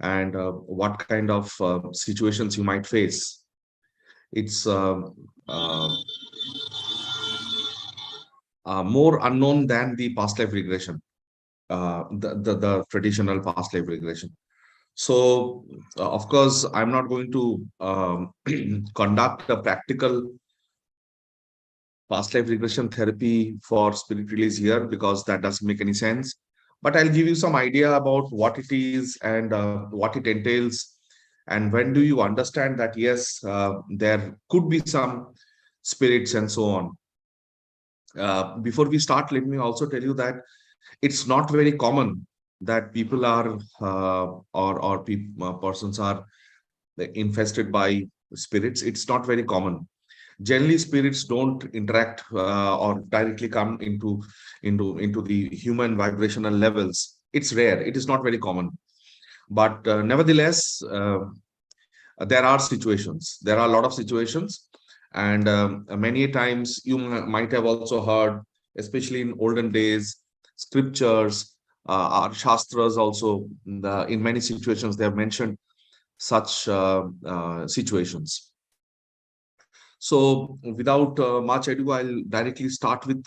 and what kind of situations you might face. It's more unknown than the past life regression, the traditional past life regression. So, of course, I'm not going to conduct a practical past life regression therapy for spirit release here, because that doesn't make any sense. But I'll give you some idea about what it is and what it entails. And when do you understand that, yes, there could be some spirits and so on. Before we start, let me also tell you that it's not very common that people are persons are infested by spirits. It's not very common. Generally, spirits don't interact or directly come into the human vibrational levels. It's rare. It is not very common. But nevertheless, there are situations. There are a lot of situations, and many times you might have also heard, especially in olden days, scriptures, our shastras also. In many situations, they have mentioned such situations. So, without much ado, I'll directly start with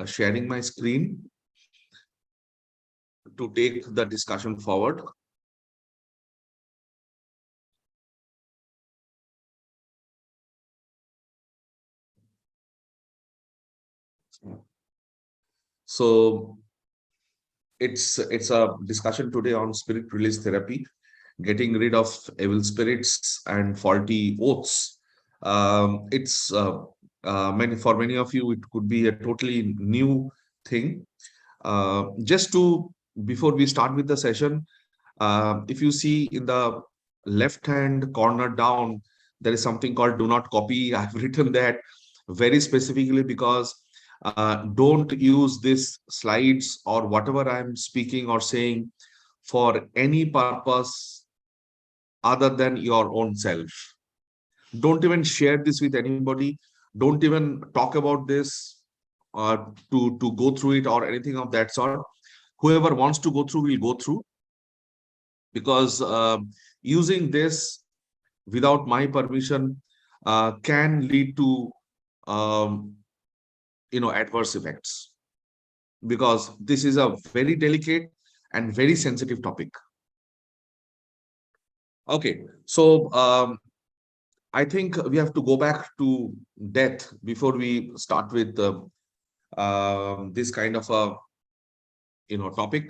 sharing my screen to take the discussion forward. So, it's a discussion today on spirit release therapy, getting rid of evil spirits and faulty oaths. It's many for many of you, it could be a totally new thing. Just to Before we start with the session, if you see in the left hand corner down, there is something called "Do Not Copy." I've written that very specifically because don't use this slides or whatever I'm speaking or saying for any purpose other than your own self. Don't even share this with anybody. Don't even talk about this to go through it or anything of that sort. Whoever wants to go through will go through, because using this without my permission can lead to um, adverse effects, because this is a very delicate and very sensitive topic. Okay, so I think we have to go back to death before we start with this kind of a topic.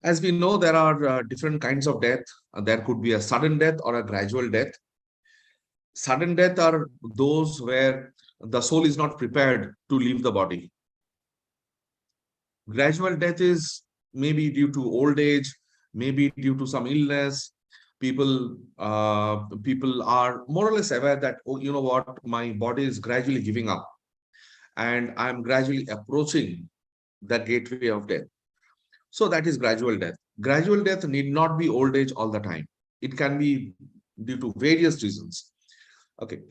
As we know, there are different kinds of death. There could be a sudden death or a gradual death. Sudden death are those where the soul is not prepared to leave the body. Gradual death is maybe due to old age, maybe due to some illness. People are more or less aware that, oh, you know what, my body is gradually giving up, and I'm gradually approaching the gateway of death. So that is gradual death. Gradual death need not be old age all the time. It can be due to various reasons. Okay.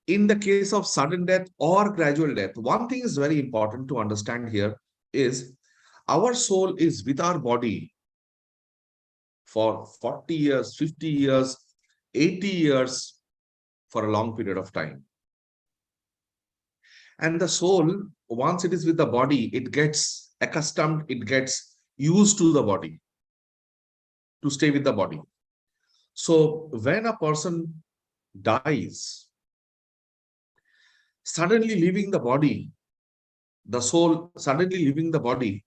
In the case of sudden death or gradual death, one thing is very important to understand here is our soul is with our body for 40 years, 50 years, 80 years, for a long period of time. And the soul, once it is with the body, it gets accustomed, it gets used to the body, to stay with the body. So when a person dies, suddenly leaving the body, the soul suddenly leaving the body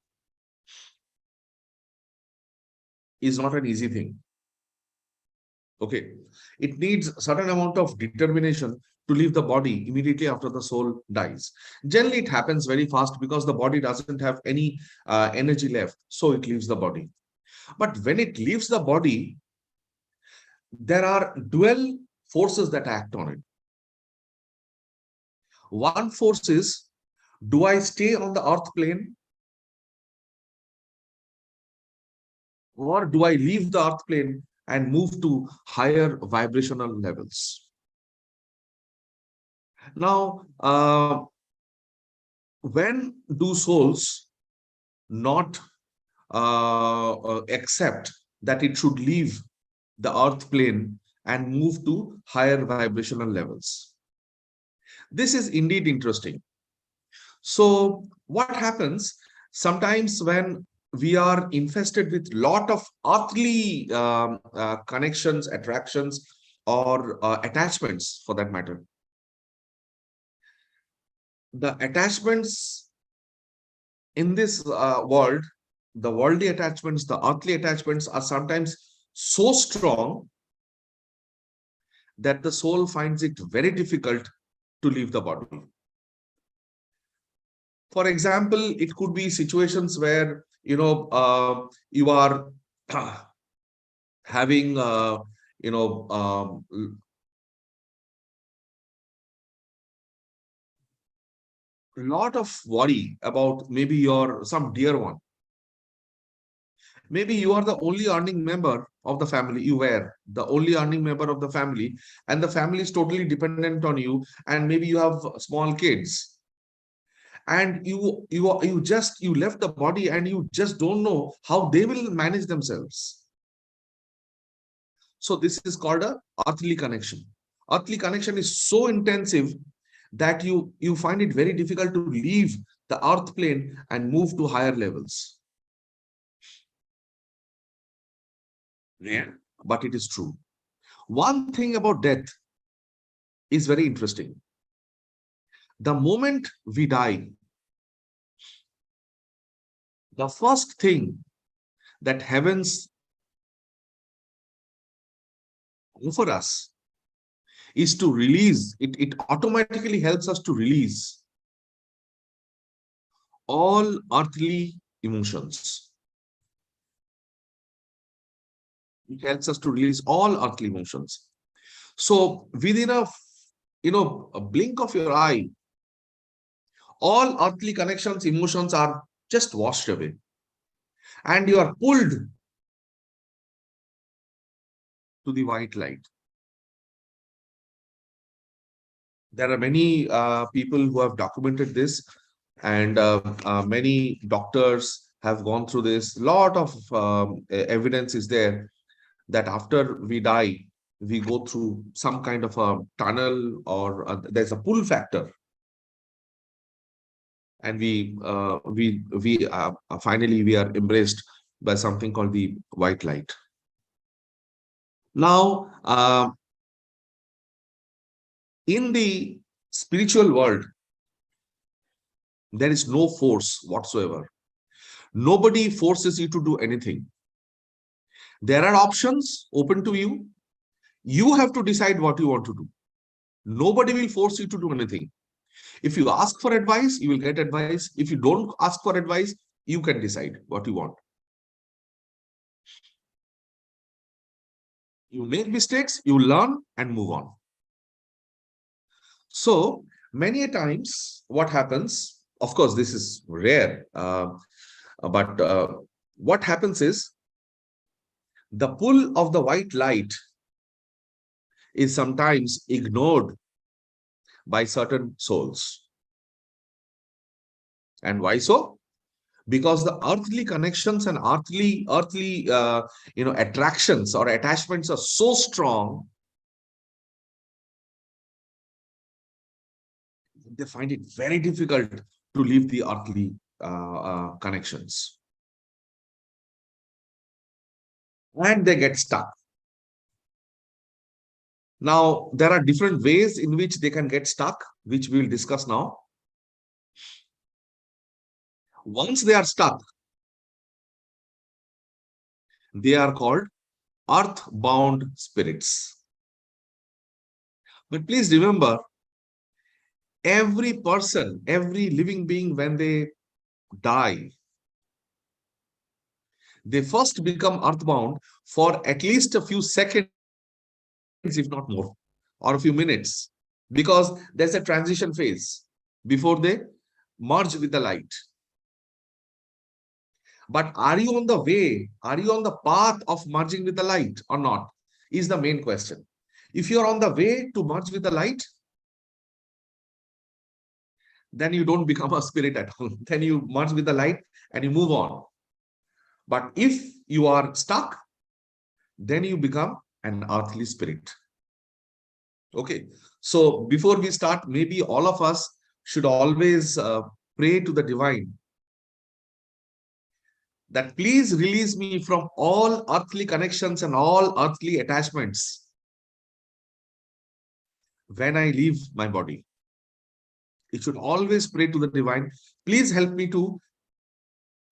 is not an easy thing. Okay. It needs a certain amount of determination to leave the body immediately after the soul dies. Generally, it happens very fast because the body doesn't have any energy left. So it leaves the body. But when it leaves the body, there are dual forces that act on it. One force is, do I stay on the earth plane, or do I leave the earth plane and move to higher vibrational levels? Now, when do souls not accept that it should leave the earth plane and move to higher vibrational levels. This is indeed interesting. So what happens sometimes when we are infested with lot of earthly connections, attractions, or attachments for that matter? The attachments in this world, the worldly attachments, the earthly attachments are sometimes so strong that the soul finds it very difficult to leave the body. For example, it could be situations where you are having you know lot of worry about maybe your some dear one. Maybe you are the only earning member of the family. You were the only earning member of the family, and the family is totally dependent on you. And maybe you have small kids, and you left the body, and you just don't know how they will manage themselves. So this is called a earthly connection. Earthly connection is so intensive that you find it very difficult to leave the earth plane and move to higher levels. Yeah, but it is true. One thing about death is very interesting. The moment we die, the first thing that heavens offer us is to release, it automatically helps us to release all earthly emotions. It helps us to release all earthly emotions. So within a blink of your eye, all earthly connections, emotions are just washed away, and you are pulled to the white light. There are many people who have documented this, and many doctors have gone through this. Lot of evidence is there that after we die, we go through some kind of a tunnel, or there's a pull factor, and we finally we are embraced by something called the white light. Now, in the spiritual world, there is no force whatsoever. Nobody forces you to do anything. There are options open to you. You have to decide what you want to do. Nobody will force you to do anything. If you ask for advice, you will get advice. If you don't ask for advice, you can decide what you want. You make mistakes, you learn and move on. So many a times what happens, of course, this is rare, but what happens is the pull of the white light is sometimes ignored by certain souls. And why so? Because the earthly connections and earthly attractions or attachments are so strong, they find it very difficult to leave the earthly connections, and they get stuck. Now, there are different ways in which they can get stuck, which we will discuss now. Once they are stuck, they are called earth-bound spirits. But please remember, every person, every living being, when they die, they first become earthbound for at least a few seconds, if not more, or a few minutes, because there's a transition phase before they merge with the light. But are you on the way? Are you on the path of merging with the light or not? Is the main question. If you're on the way to merge with the light, then you don't become a spirit at all. Then you merge with the light and you move on. But if you are stuck, then you become an earthly spirit. Okay. So before we start, maybe all of us should always pray to the divine that please release me from all earthly connections and all earthly attachments when I leave my body. You should always pray to the divine. Please help me to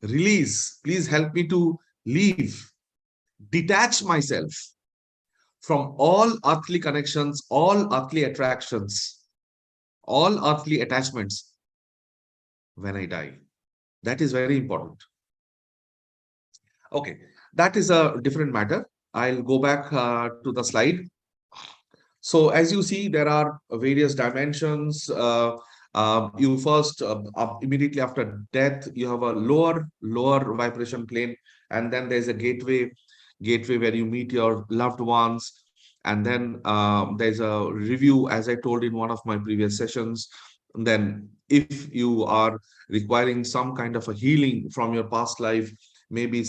release. Please help me to leave, detach myself from all earthly connections, all earthly attractions, all earthly attachments when I die. That is very important. Okay, that is a different matter. I'll go back to the slide. So as you see, there are various dimensions. You first, immediately after death, you have a lower vibration plane, and then there's a gateway where you meet your loved ones, and then there's a review, as I told in one of my previous sessions. Then, if you are requiring some kind of a healing from your past life, maybe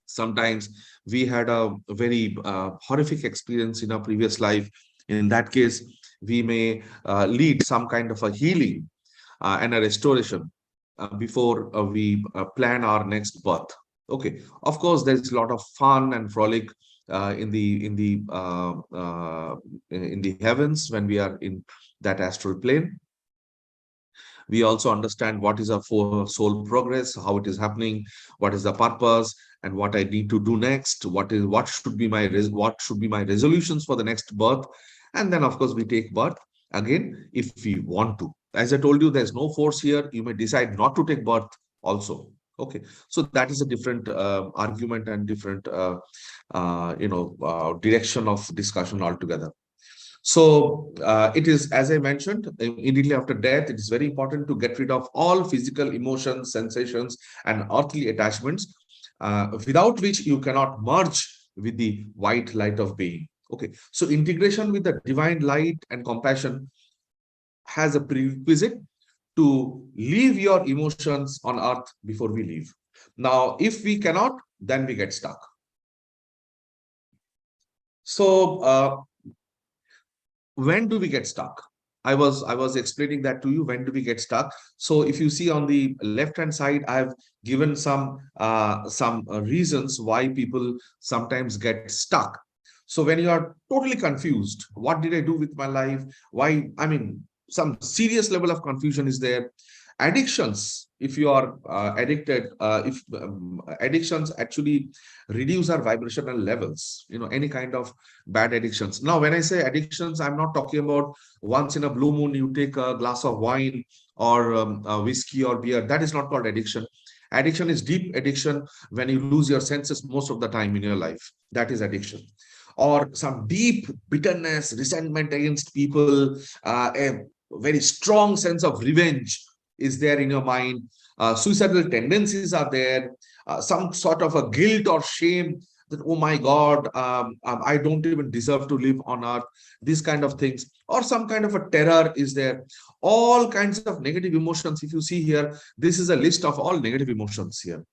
sometimes we had a very horrific experience in our previous life. In that case, we may lead some kind of a healing and a restoration before we plan our next birth. Okay, of course, there's a lot of fun and frolic in the heavens when we are in that astral plane. We also understand what is our soul progress, how it is happening, what is the purpose, and what I need to do next. What should be what should be my resolutions for the next birth, and then of course we take birth again if we want to. As I told you, there's no force here. You may decide not to take birth also. Okay, so that is a different argument and different direction of discussion altogether. So it is, as I mentioned, immediately after death, it is very important to get rid of all physical emotions, sensations, and earthly attachments, without which you cannot merge with the white light of being. Okay, so integration with the divine light and compassion has a prerequisite to leave your emotions on earth before we leave. Now, if we cannot, then we get stuck. So, when do we get stuck? I was explaining that to you. When do we get stuck? So if you see on the left hand side, I've given some reasons why people sometimes get stuck. So when you are totally confused, what did I do with my life? Why? I mean, some serious level of confusion is there. Addictions, if you are addicted, if addictions actually reduce our vibrational levels, any kind of bad addictions. Now, when I say addictions, I'm not talking about once in a blue moon you take a glass of wine or whiskey or beer. That is not called addiction. Addiction is deep addiction when you lose your senses most of the time in your life. That is addiction. Or some deep bitterness, resentment against people, a very strong sense of revenge is there in your mind. Suicidal tendencies are there. Some sort of a guilt or shame that, oh my God, I don't even deserve to live on earth. These kind of things. Or some kind of a terror is there. All kinds of negative emotions. If you see here, this is a list of all negative emotions here.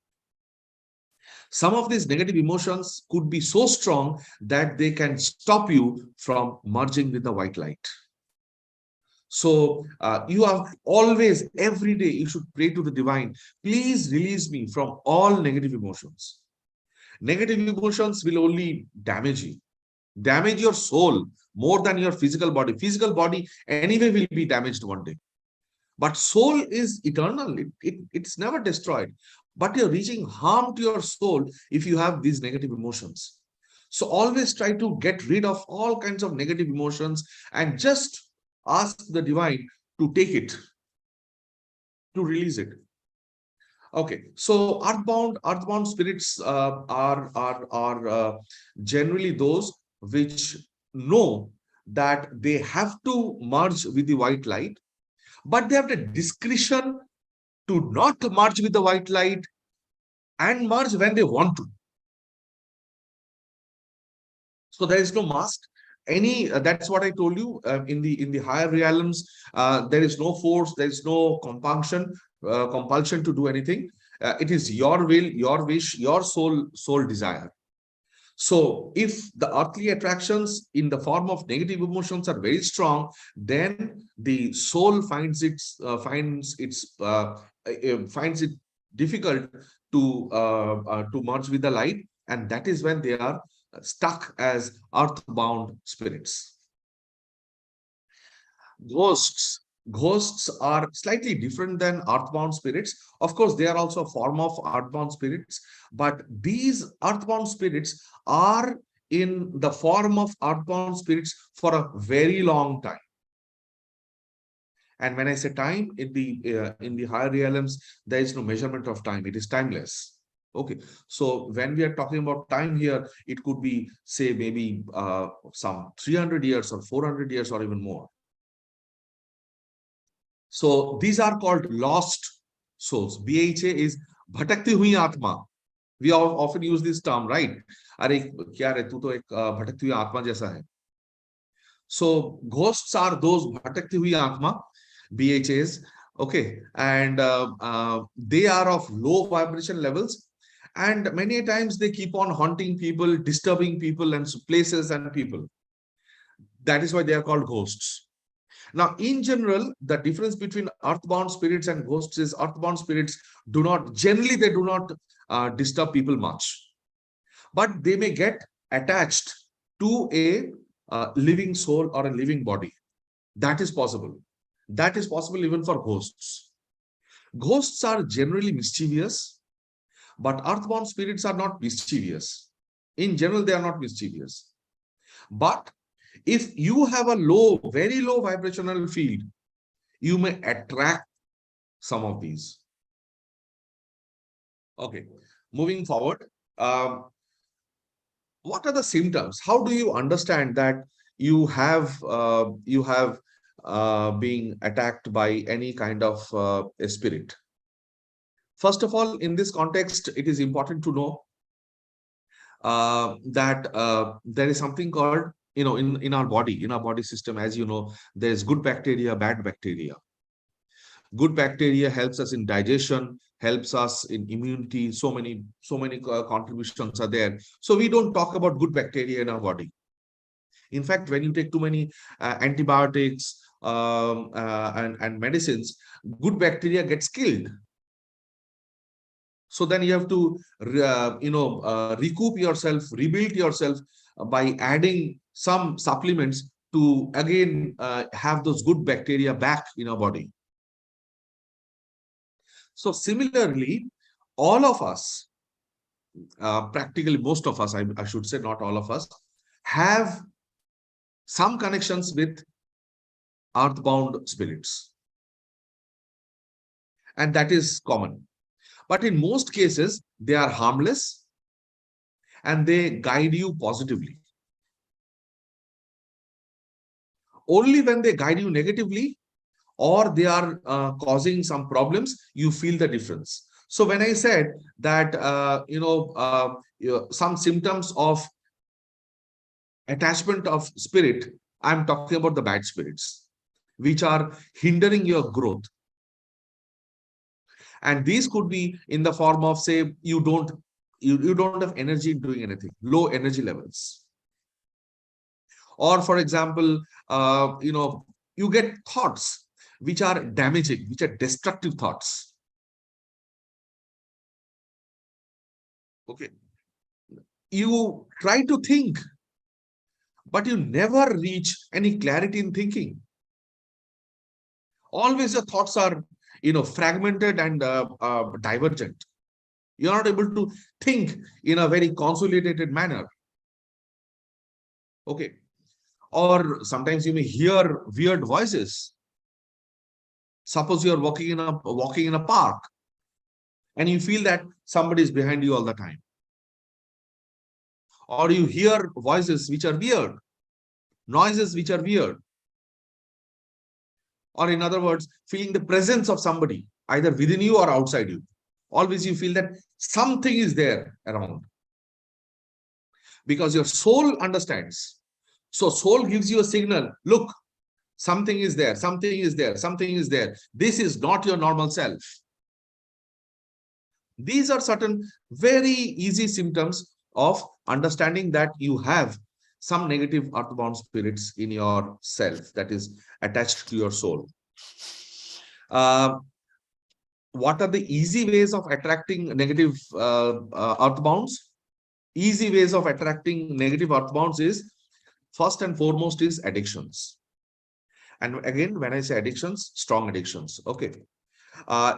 Some of these negative emotions could be so strong that they can stop you from merging with the white light. So you are always, every day, you should pray to the divine. Please release me from all negative emotions. Negative emotions will only damage your soul more than your physical body. Physical body anyway will be damaged one day. But soul is eternal. It's never destroyed. But you're reaching harm to your soul if you have these negative emotions. So always try to get rid of all kinds of negative emotions and just ask the divine to take it, to release it. Okay, so earthbound spirits are generally those which know that they have to merge with the white light, but they have the discretion to not merge with the white light and merge when they want to. So there is no must. That's what I told you. In the higher realms, there is no force, there is no compulsion to do anything. It is your will, your wish, your soul desire. So if the earthly attractions in the form of negative emotions are very strong, then the soul finds it difficult to merge with the light, and that is when they are stuck as earthbound spirits. Ghosts are slightly different than earthbound spirits. Of course, they are also a form of earthbound spirits, but these earthbound spirits are in the form of earthbound spirits for a very long time. And when I say time, in the higher realms, there is no measurement of time. It is timeless. Okay, so when we are talking about time here, it could be, say, maybe some 300 years or 400 years or even more. So these are called lost souls. BHA is bhatakti hui atma. We often use this term, right? Are kya re, tu to ek bhatakti hui atma jaisa hai. So ghosts are those bhatakti hui atma, BHAs, okay, and they are of low vibration levels, and many times they keep on haunting people, disturbing people and places and people. That is why they are called ghosts. Now, in general, the difference between earthbound spirits and ghosts is earthbound spirits generally they do not disturb people much, but they may get attached to a living soul or a living body. That is possible. That is possible even for ghosts. Ghosts are generally mischievous, but earthbound spirits are not mischievous. In general, they are not mischievous. But if you have a very low vibrational field, you may attract some of these. Okay, moving forward. What are the symptoms? How do you understand that you have being attacked by any kind of a spirit? First of all, in this context, it is important to know that there is something called, in our body system, as you know, there's good bacteria, bad bacteria. Good bacteria helps us in digestion, helps us in immunity. So many contributions are there. So we don't talk about good bacteria in our body. In fact, when you take too many antibiotics and medicines, good bacteria gets killed. So then you have to recoup yourself, rebuild yourself by adding some supplements to again have those good bacteria back in our body. So similarly, all of us, practically most of us, I should say, not all of us, have some connections with earthbound spirits. And that is common. But in most cases, they are harmless and they guide you positively. Only when they guide you negatively or they are causing some problems, you feel the difference. So when I said that, some symptoms of attachment of spirit, I'm talking about the bad spirits, which are hindering your growth. And these could be in the form of, say, you don't have energy in doing anything, low energy levels. Or for example, you get thoughts which are damaging, which are destructive thoughts. Okay. You try to think, but you never reach any clarity in thinking. Always your thoughts are, fragmented and divergent. You're not able to think in a very consolidated manner. Okay. Or sometimes you may hear weird voices. Suppose you're walking in a park and you feel that somebody is behind you all the time. Or you hear voices which are weird, noises which are weird. Or in other words, feeling the presence of somebody, either within you or outside you. Always you feel that something is there around. Because your soul understands. So soul gives you a signal. Look, something is there, something is there, something is there. This is not your normal self. These are certain very easy symptoms of understanding that you have some negative earthbound spirits in your self that is attached to your soul. Uh, what are the easy ways of attracting negative earthbounds? Easy ways of attracting negative earthbounds is, first and foremost, is addictions. And again, when I say addictions, strong addictions. Okay.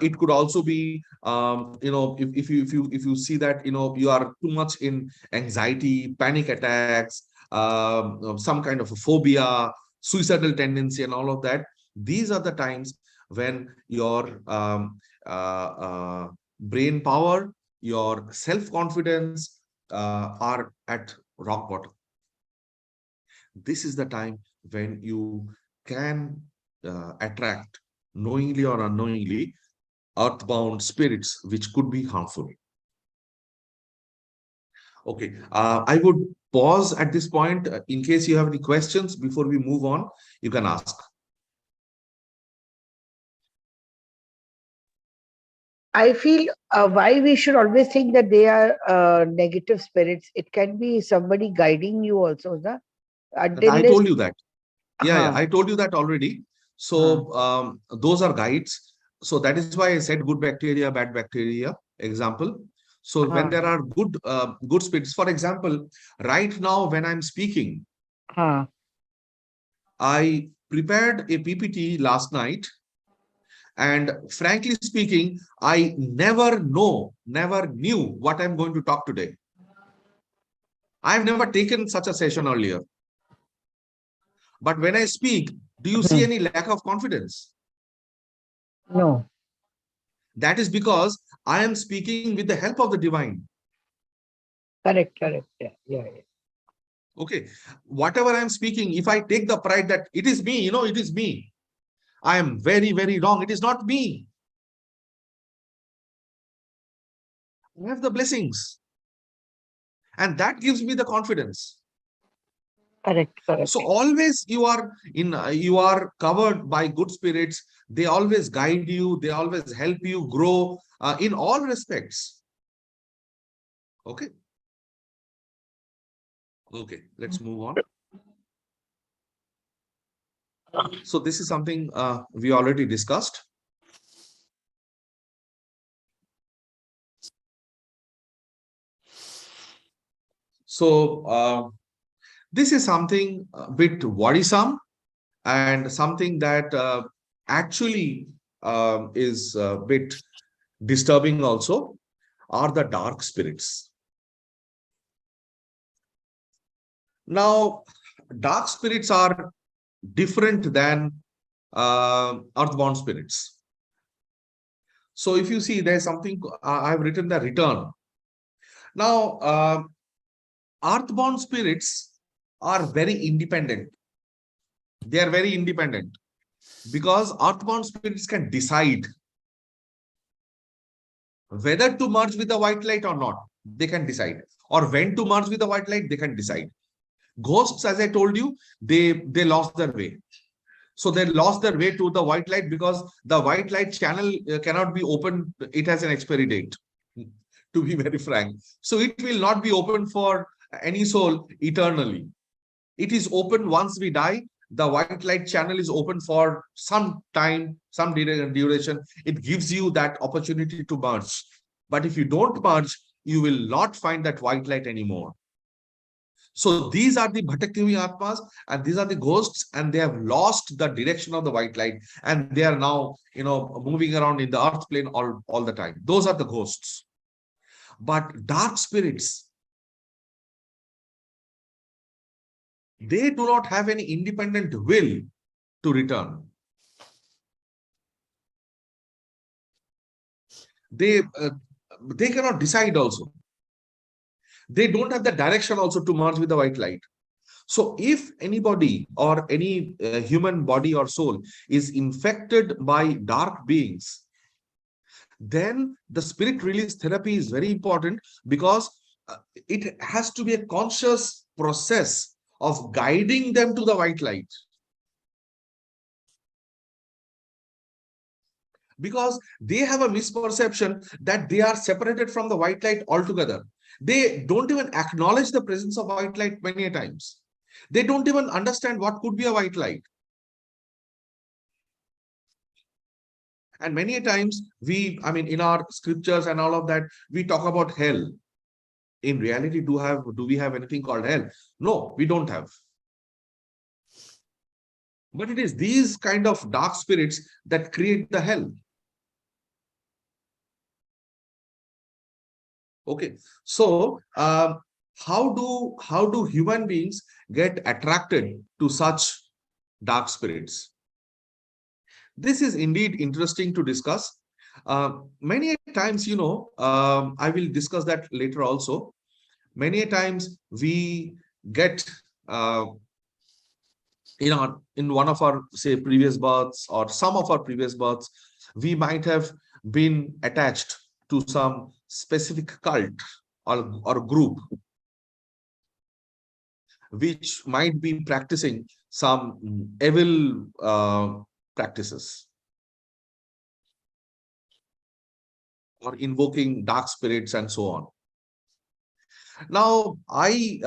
It could also be, if you see that you are too much in anxiety, panic attacks, some kind of a phobia, suicidal tendency, and all of that. These are the times when your brain power, your self confidence are at rock bottom. This is the time when you can attract, knowingly or unknowingly, earthbound spirits which could be harmful. Okay, I would pause at this point. In case you have any questions before we move on, you can ask. I feel why we should always think that they are negative spirits. It can be somebody guiding you also, na? And I Until told you that. Yeah, huh, I told you that already. huh, So those are guides. So that is why I said good bacteria, bad bacteria example. So when huh, there are good spirits, for example, right now when I'm speaking, huh. I prepared a PPT last night, and frankly speaking, I never knew what I'm going to talk today. I've never taken such a session earlier. But when I speak, do you see Hmm. any lack of confidence? No, That is because I am speaking with the help of the divine. correct, correct. Yeah, yeah, yeah. Okay. Whatever I'm speaking, if I take the pride that it is me, it is me, I am very wrong. It is not me. I have the blessings. And that gives me the confidence. Correct, So correct. always you are covered by good spirits. They always guide you. They always help you grow in all respects. Okay. Okay. Let's move on. So this is something we already discussed. So this is something a bit worrisome and something that actually is a bit disturbing also, are the dark spirits. Now, dark spirits are different than earthbound spirits. So if you see, there's something I've written, the return. Now, earthbound spirits are very independent. They are very independent because earthbound spirits can decide whether to merge with the white light or not. They can decide, or when to merge with the white light. They can decide. Ghosts, as I told you, they lost their way. So they lost their way to the white light because the white light channel cannot be opened. It has an expiry date, to be very frank. So it will not be open for any soul eternally. It is open once we die. The white light channel is open for some time, some duration. It gives you that opportunity to merge. But if you don't merge, you will not find that white light anymore. So these are the Bhataktivi Atmas, and these are the ghosts, and they have lost the direction of the white light, and they are now, moving around in the earth plane all the time. Those are the ghosts. But dark spirits, they do not have any independent will to return. They they cannot decide also. They don't have the direction also to merge with the white light. So if anybody or any human body or soul is infected by dark beings, then the spirit release therapy is very important because it has to be a conscious process of guiding them to the white light. because they have a misperception that they are separated from the white light altogether. They don't even acknowledge the presence of white light many a times. They don't even understand what could be a white light. And many a times I mean, in our scriptures and all of that, we talk about hell. In reality, do we have anything called hell? No, we don't have. But it is these kind of dark spirits that create the hell. Okay, so how do human beings get attracted to such dark spirits? This is indeed interesting to discuss. Many times, I will discuss that later also. Many times we get in one of our, say, previous births, or some of our previous births, we might have been attached to some specific cult or group which might be practicing some evil practices, or invoking dark spirits and so on. Now, I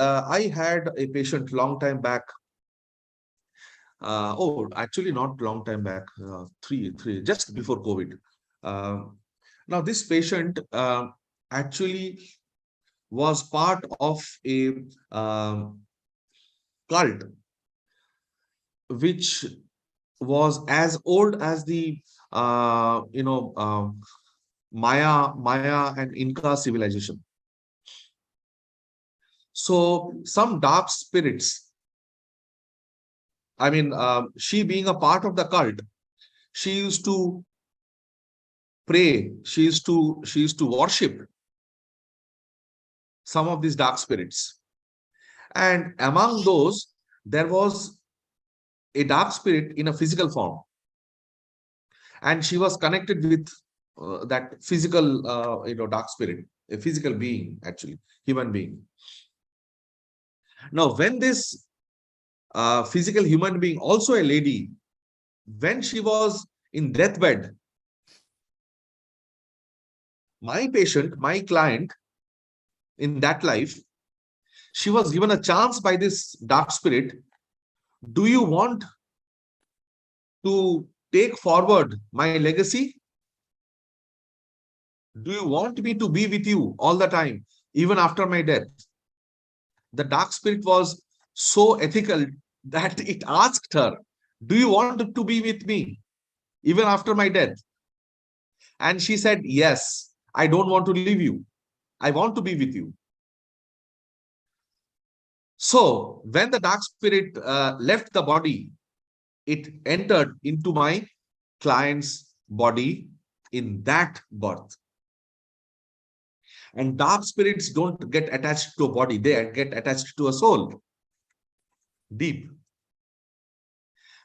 had a patient long time back. Actually, not long time back. Three just before COVID. Uh, Now, this patient actually was part of a cult which was as old as the Maya and Inca civilization. So some dark spirits, I mean, she being a part of the cult, she used to pray, she used to worship some of these dark spirits. And among those, there was a dark spirit in a physical form. And she was connected with that physical, dark spirit, a physical being, actually, human being. Now, when this physical human being, also a lady, when she was in deathbed, my patient, my client, in that life, she was given a chance by this dark spirit. Do you want to take forward my legacy? Do you want me to be with you all the time, even after my death? The dark spirit was so ethical that it asked her, do you want to be with me even after my death? And she said, yes, I don't want to leave you. I want to be with you. So when the dark spirit left the body, it entered into my client's body in that birth. And dark spirits don't get attached to a body, they get attached to a soul, deep.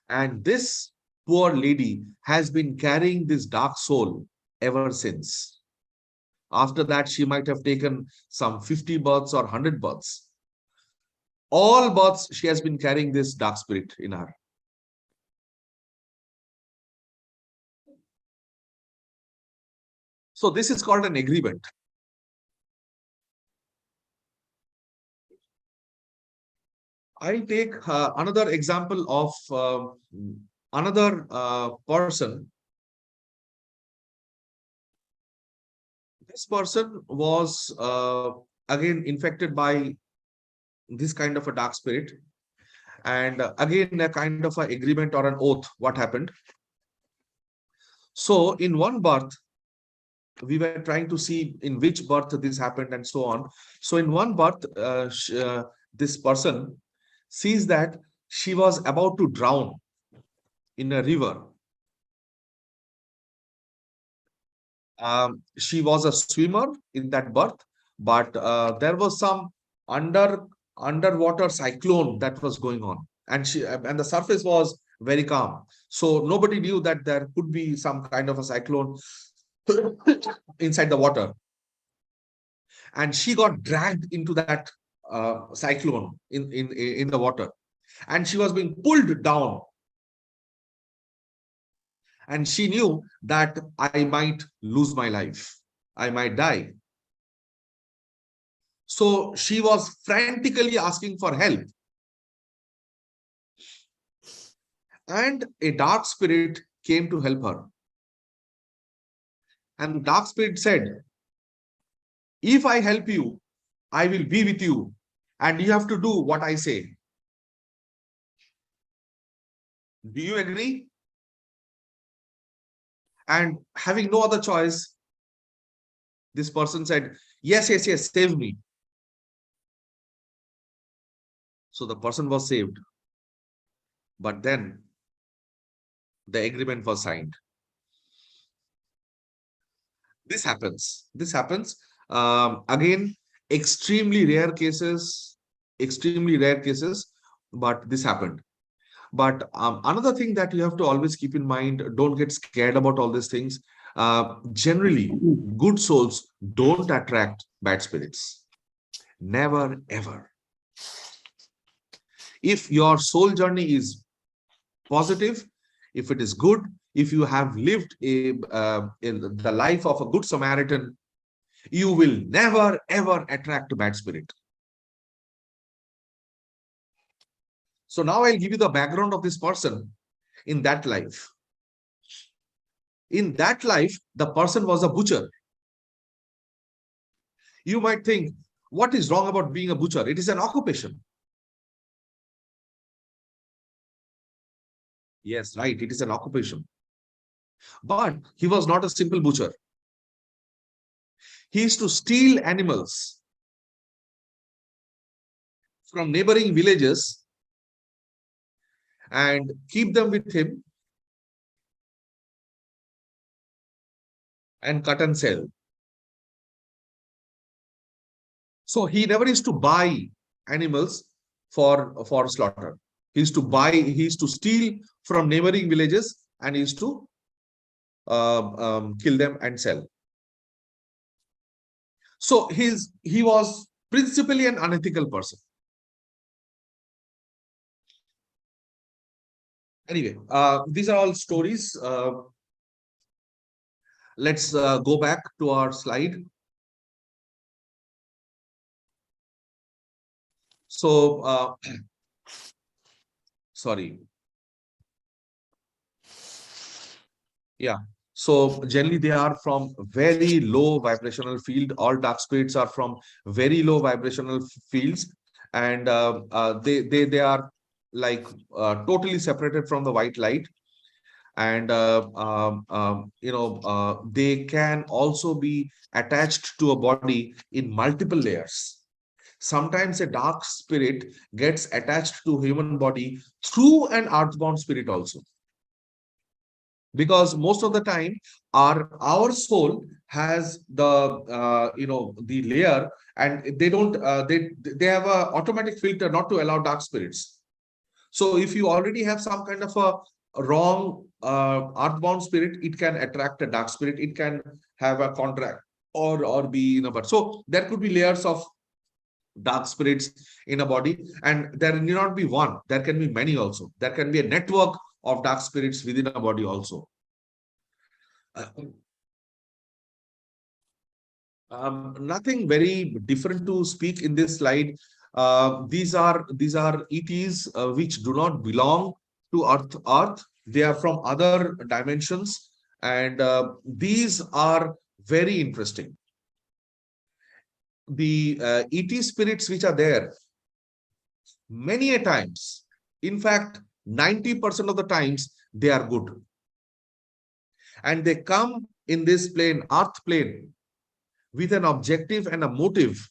And this poor lady has been carrying this dark soul ever since. After that, she might have taken some 50 births or 100 births. All births, she has been carrying this dark spirit in her. So this is called an agreement. I take another example of another person. This person was again infected by this kind of a dark spirit. And again, a kind of an agreement or an oath, what happened. So in one birth, we were trying to see in which birth this happened and so on. So in one birth, this person sees that she was about to drown in a river. She was a swimmer in that birth, but there was some underwater cyclone that was going on, and the surface was very calm. So nobody knew that there could be some kind of a cyclone inside the water. And she got dragged into that cyclone in the water, and she was being pulled down. and she knew that I might lose my life. I might die. So she was frantically asking for help. And a dark spirit came to help her. And the dark spirit said, if I help you, I will be with you. And you have to do what I say. Do you agree? And having no other choice, this person said, yes, yes, yes, save me. So the person was saved. But then the agreement was signed. This happens. This happens. Again, extremely rare cases, extremely rare cases, but this happened. But another thing that you have to always keep in mind, don't get scared about all these things. Generally, good souls don't attract bad spirits. Never, ever. If your soul journey is positive, if it is good, if you have lived in the life of a good Samaritan, you will never, ever attract a bad spirit. So now I'll give you the background of this person in that life. In that life, the person was a butcher. You might think, what is wrong about being a butcher? It is an occupation. Yes, right. It is an occupation. But he was not a simple butcher. He used to steal animals from neighboring villages and keep them with him and cut and sell. So he never used to buy animals for slaughter. He used to steal from neighboring villages and he used to kill them and sell. So he was principally an unethical person. Anyway, these are all stories. Let's go back to our slide. So, sorry. Yeah. So generally they are from very low vibrational field. All dark spirits are from very low vibrational fields, and they are like totally separated from the white light. And they can also be attached to a body in multiple layers. Sometimes a dark spirit gets attached to human body through an earthbound spirit also, because most of the time our soul has the layer, and they don't they have a automatic filter not to allow dark spirits. So if you already have some kind of a wrong earthbound spirit, it can attract a dark spirit, it can have a contract or be in a but so there could be layers of dark spirits in a body, and there need not be one, there can be many also. There can be a network of dark spirits within a body also. Nothing very different to speak in this slide. These are ETs which do not belong to Earth. They are from other dimensions, and these are very interesting. The ET spirits which are there, many a times, in fact, 90% of the times, they are good. And they come in this plane, Earth plane, with an objective and a motive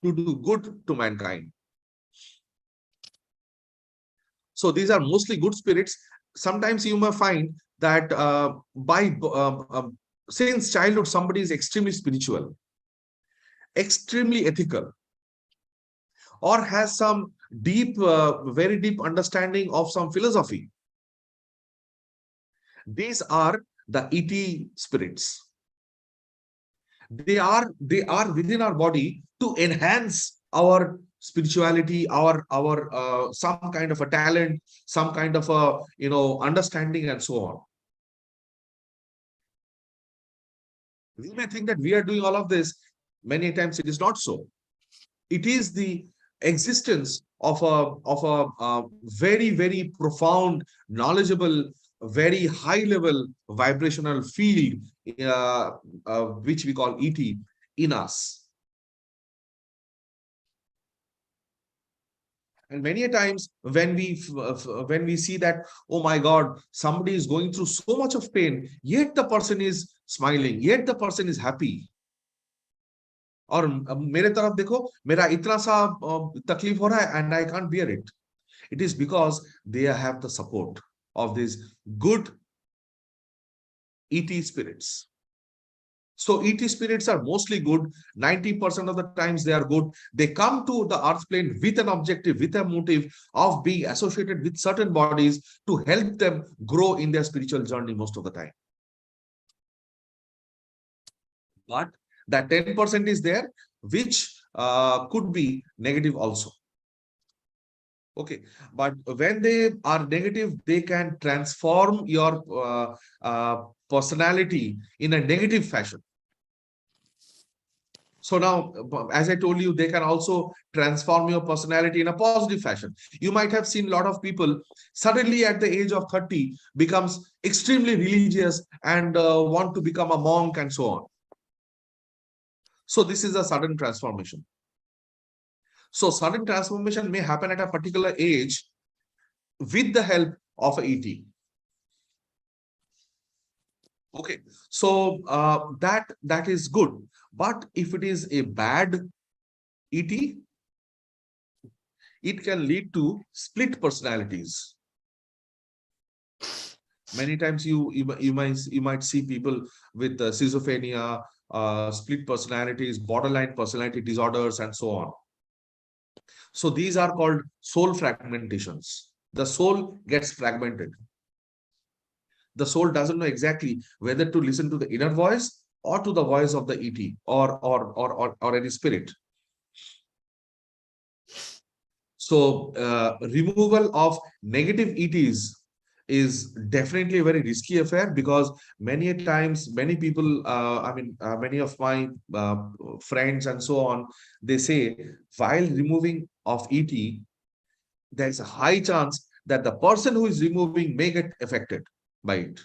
to do good to mankind. So these are mostly good spirits. Sometimes you may find that since childhood, somebody is extremely spiritual, extremely ethical, or has some deep, very deep understanding of some philosophy. These are the ET spirits. They are within our body to enhance our spirituality, our some kind of a talent, some kind of a understanding, and so on. We may think that we are doing all of this. Many times it is not so. It is the existence of a very profound, knowledgeable, very high level vibrational field, uh, which we call ET, in us. And many a times when we see that, oh my God, somebody is going through so much of pain, yet the person is smiling, yet the person is happy. और मेरे तरफ देखो, मेरा इतना सा तकलीफ हो रहा है and I can't bear it. It is because they have the support of these good ET spirits. So ET spirits are mostly good. 90% of the times they are good. They come to the earth plane with an objective, with a motive of being associated with certain bodies to help them grow in their spiritual journey most of the time. But that 10% is there, which could be negative also. Okay, but when they are negative, they can transform your personality in a negative fashion. So now, as I told you, they can also transform your personality in a positive fashion. You might have seen a lot of people suddenly at the age of 30 becomes extremely religious and want to become a monk and so on. So this is a sudden transformation. So sudden transformation may happen at a particular age with the help of a ET. Okay, so that is good. But if it is a bad ET, it can lead to split personalities. Many times you might see people with schizophrenia, split personalities, borderline personality disorders, and so on. So these are called soul fragmentations. The soul gets fragmented. The soul doesn't know exactly whether to listen to the inner voice or to the voice of the ET or any spirit. So removal of negative ETs is definitely a very risky affair, because many times, many people, many of my friends and so on, they say while removing of ET, there's a high chance that the person who is removing may get affected by it.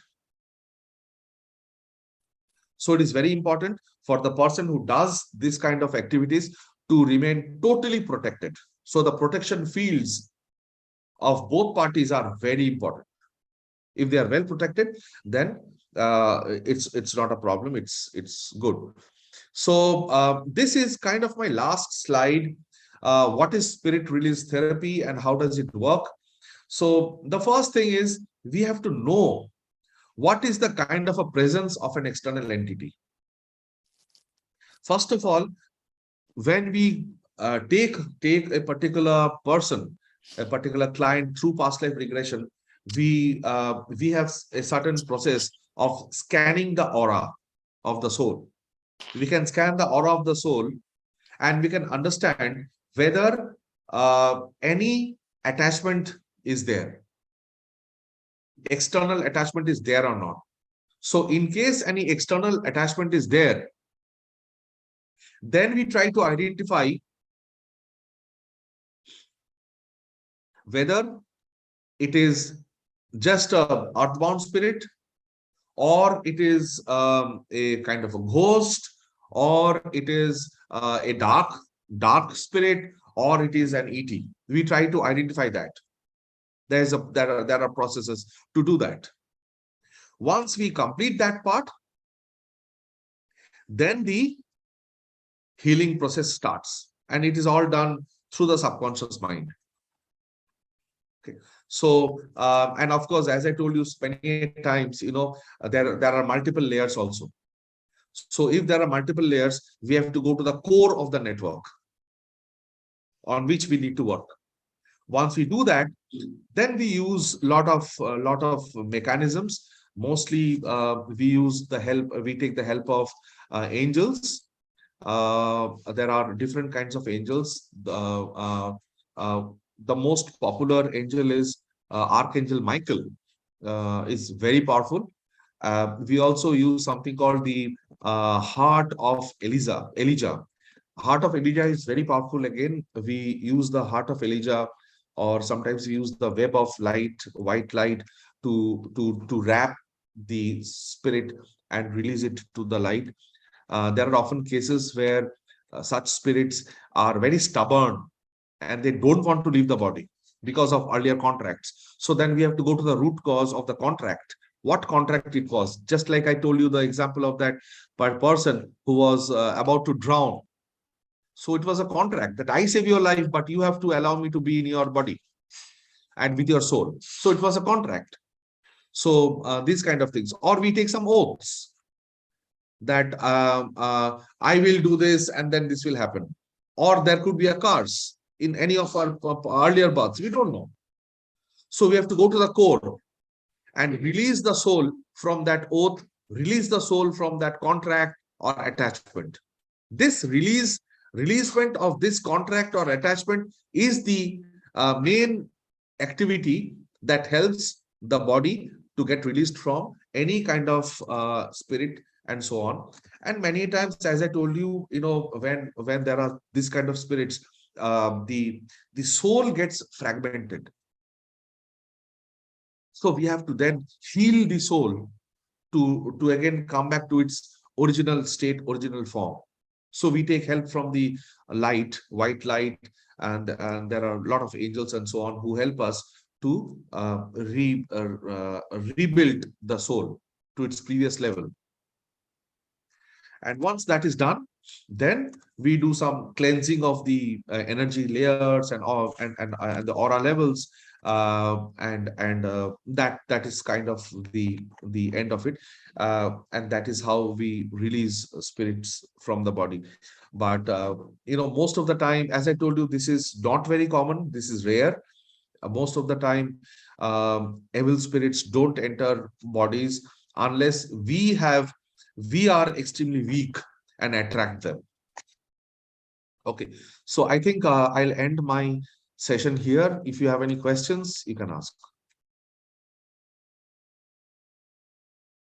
So it is very important for the person who does this kind of activities to remain totally protected. So the protection fields of both parties are very important. If they are well protected, then it's not a problem. It's good. So this is kind of my last slide. What is spirit release therapy and how does it work? So the first thing is we have to know what is the kind of a presence of an external entity. First of all, when we take a particular person, a particular client through past life regression, we have a certain process of scanning the aura of the soul. We can scan the aura of the soul and we can understand whether any attachment is there, external attachment is there or not. So in case any external attachment is there, then we try to identify whether it is just a earthbound spirit, or it is a kind of a ghost, or it is a dark spirit, or it is an ET. We try to identify that. There are processes to do that. Once we complete that part, then the healing process starts, and it is all done through the subconscious mind. Okay. So and of course, as I told you many times, there are multiple layers also. So if there are multiple layers, we have to go to the core of the network on which we need to work. Once we do that, then we use lot of mechanisms. Mostly we take the help of angels. There are different kinds of angels. The most popular angel is Archangel Michael. Is very powerful. We also use something called the heart of Elijah. Heart of Elijah is very powerful. Again, we use the heart of Elijah, or sometimes we use the web of light, white light, to wrap the spirit and release it to the light. There are often cases where such spirits are very stubborn and they don't want to leave the body because of earlier contracts. So then we have to go to the root cause of the contract. What contract it was? Just like I told you the example of that person who was about to drown. So it was a contract that I save your life, but you have to allow me to be in your body and with your soul. So it was a contract. So these kind of things. Or we take some oaths that I will do this and then this will happen. Or there could be a curse in any of our earlier births. We don't know. So we have to go to the core and release the soul from that oath, release the soul from that contract or attachment. This releasement of this contract or attachment is the main activity that helps the body to get released from any kind of spirit and so on. And many times, as I told you, when there are this kind of spirits, the soul gets fragmented. So we have to then heal the soul to again come back to its original state, original form. So we take help from the light, white light, and there are a lot of angels and so on who help us to rebuild the soul to its previous level. And once that is done, then we do some cleansing of the energy layers and all and the aura levels, and that is kind of the end of it, and that is how we release spirits from the body. But most of the time, as I told you, this is not very common. This is rare. Most of the time, evil spirits don't enter bodies unless we are extremely weak and attract them. Okay, so I think I'll end my session here. If you have any questions, you can ask.